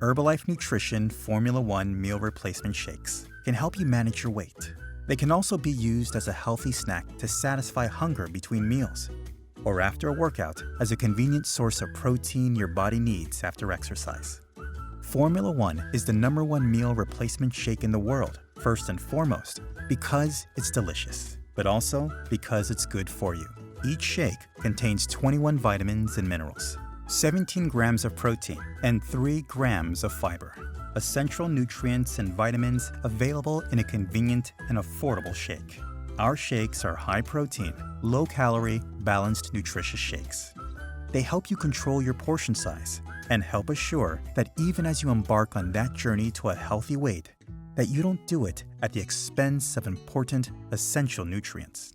Herbalife Nutrition Formula 1 meal replacement shakes can help you manage your weight. They can also be used as a healthy snack to satisfy hunger between meals, or after a workout as a convenient source of protein your body needs after exercise. Formula 1 is the #1 meal replacement shake in the world, first and foremost, because it's delicious, but also because it's good for you. Each shake contains 21 vitamins and minerals, 17 grams of protein, and 3 grams of fiber, essential nutrients and vitamins available in a convenient and affordable shake. Our shakes are high-protein, low-calorie, balanced, nutritious shakes. They help you control your portion size and help assure that even as you embark on that journey to a healthy weight, that you don't do it at the expense of important, essential nutrients.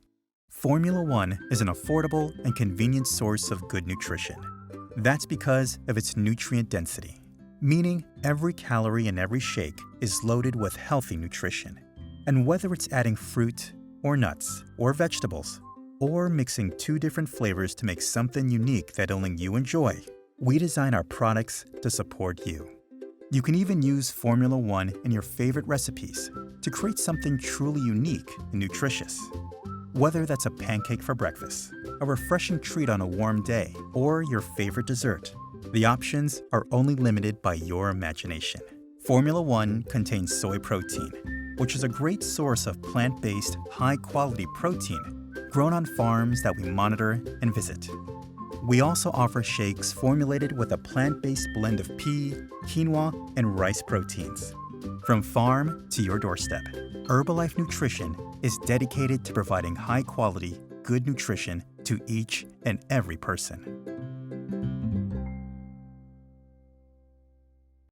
Formula 1 is an affordable and convenient source of good nutrition. That's because of its nutrient density, meaning every calorie in every shake is loaded with healthy nutrition. And whether it's adding fruit, or nuts, or vegetables, or mixing 2 different flavors to make something unique that only you enjoy, we design our products to support you. You can even use Formula 1 in your favorite recipes to create something truly unique and nutritious. Whether that's a pancake for breakfast, a refreshing treat on a warm day, or your favorite dessert, the options are only limited by your imagination. Formula 1 contains soy protein, which is a great source of plant-based, high-quality protein grown on farms that we monitor and visit. We also offer shakes formulated with a plant-based blend of pea, quinoa, and rice proteins. From farm to your doorstep, Herbalife Nutrition is dedicated to providing high-quality, good nutrition to each and every person.